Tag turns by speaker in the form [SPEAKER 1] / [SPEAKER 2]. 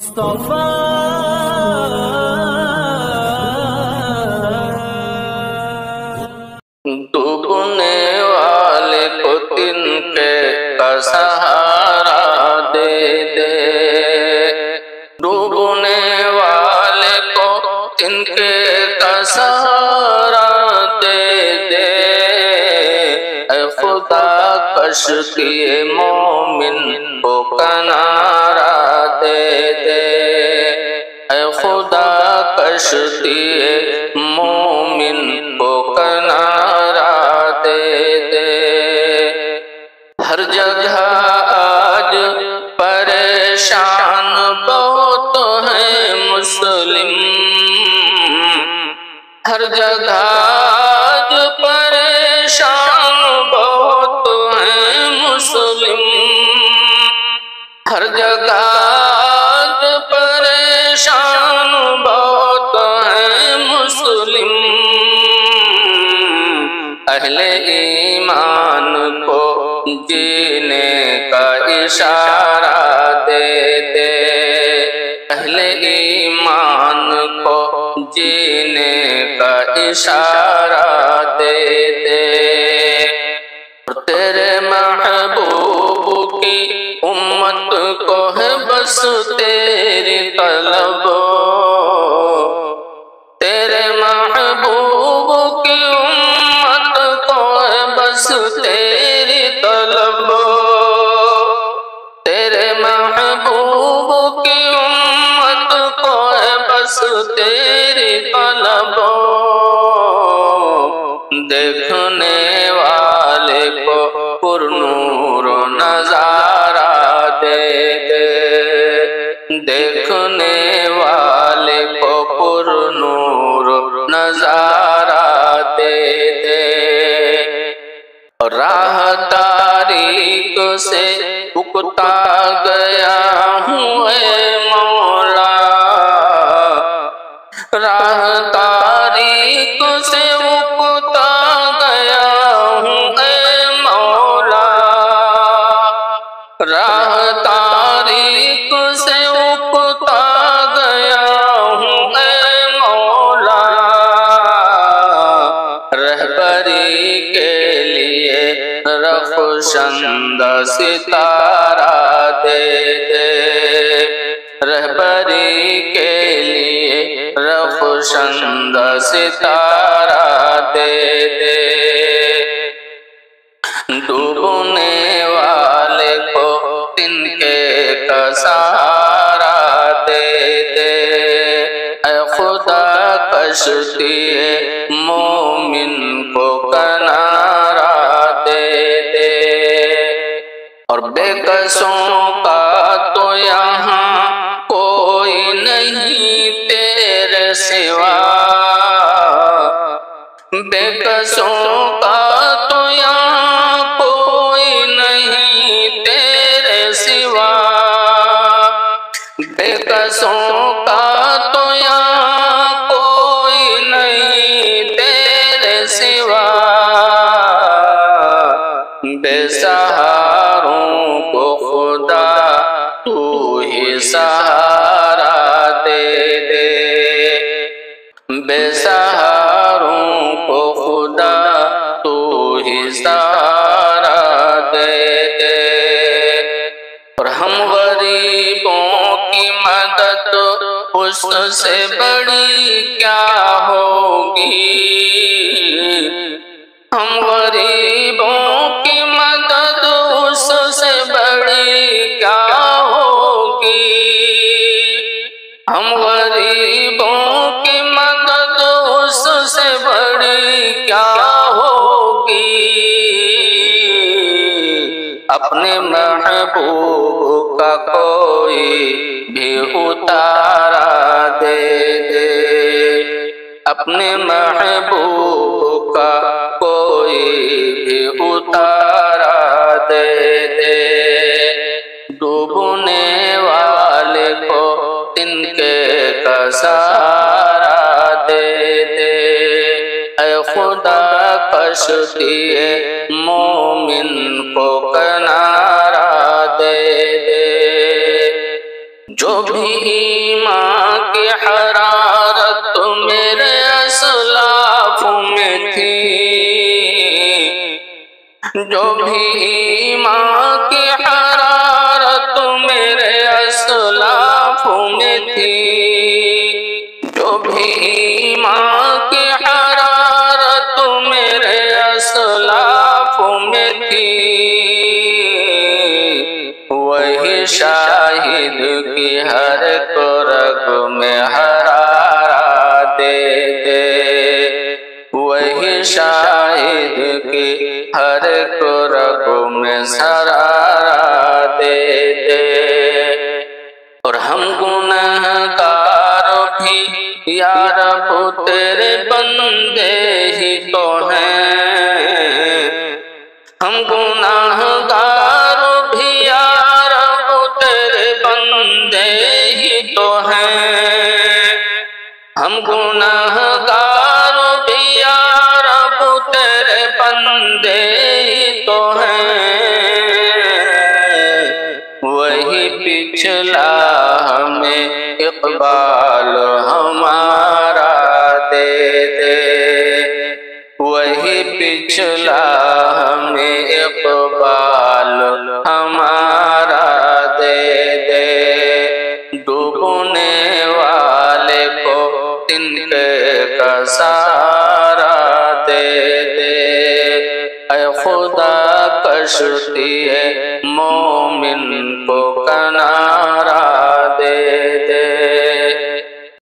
[SPEAKER 1] مصطفیٰ
[SPEAKER 2] ڈوبنے والے کو تنکے کا سہارا دے دے، ڈوبنے والے کو تنکے کا سہارا دے دے، اے خدا کشتی مومن کو کنارہ دے دے، اے خدا کشتی مومن کو کنارہ دے دے۔ ہر جگہ آج پریشان بہت ہیں مسلم، ہر جگہ آج پریشان بہت ہیں مسلم، ہر جگہ آج پریشان بہت ہیں مسلم، اہل ایمان کو جینے کا اشارہ دے دے، اہل ایمان کو جینے کا اشارہ دے دے۔ تیرے محبوب کی امت کو ہے بس تیری طلب، تیرے محبوب کی امت کو ہے بس تیری طلب، تیرے محبوب کی امت کو ہے بس تیری طلب، دیکھنے والے کو پر نور و نظارہ دے دے، دیکھنے والے کو پر نور و نظارہ دے دے۔ راہ تاریک سے اکتا گیا ہوں اے مولا، راہ تاریک سے اکتا گیا ہوں اے مولا، راہ تاریک سے اکتا گیا ہوں اے مولا، رہبری کے لیے رخشندہ ستارہ دے دے، رہبری کے لیے رخشندہ ستارہ دے دے، ڈوبنے والے کو تنکے کا سہارا دے دے، اے خدا کشتی مومن کو کنارہ دے دے۔ اور بے کسوں کا تو یہاں کوئی نہیں تیرے سوا، بے کسوں کا تو یہاں کوئی نہیں تیرے سوا، بے کسوں کا تو یہاں کوئی نہیں تیرے سوا، بے سہاروں کو خدا تو ہی سہارا دے دے، بے سہاروں کو خدا تو ہی سہارا دے دے۔ اور ہم غریبوں کی مدد اس سے بڑی کیا ہوگی، ہم غریبوں کی مدد اس سے بڑی کیا ہوگی، ہم غریبوں کی مدد اس سے بڑی کیا ہوگی، اپنے محبوب کا کوئی بھی اتارا دے دے، اپنے محبوب کا کوئی بھی اتارا دے دے، ڈوبنے والے کو تنکے کا سہارا دے دے، اے خدا کشتی مومن کو کنارہ دے دے۔ جو جو بھی ایمان کی حرارت میرے اسلاف میں تھی، جو بھی ایمان کی حرارت میرے اسلاف میں تھی، جو بھی ایمان کی حرارت میرے اسلاف میں تھی، وہی شاہد کی ہر کو رگ میں حرارت دے دے، وہی شاہد کی ہر کو رگ میں حرارت دے دے۔ اور ہم گنہگار بھی یا رب تیرے بندے ہی تو ہیں، ہم گنہگار بھی یا رب تیرے بندے ہی تو ہیں، ہم گنہگار بھی یا رب تیرے بندے ہی تو ہیں، وہی پچھلا ہمیں اقبال ہمارا دے دے، وہی پچھلا ہمیں اقبال ہمارا دے دے، ڈوبنے والے کو تنکے کا سہارا دے دے، اے خدا کشتی مومن کو کنارہ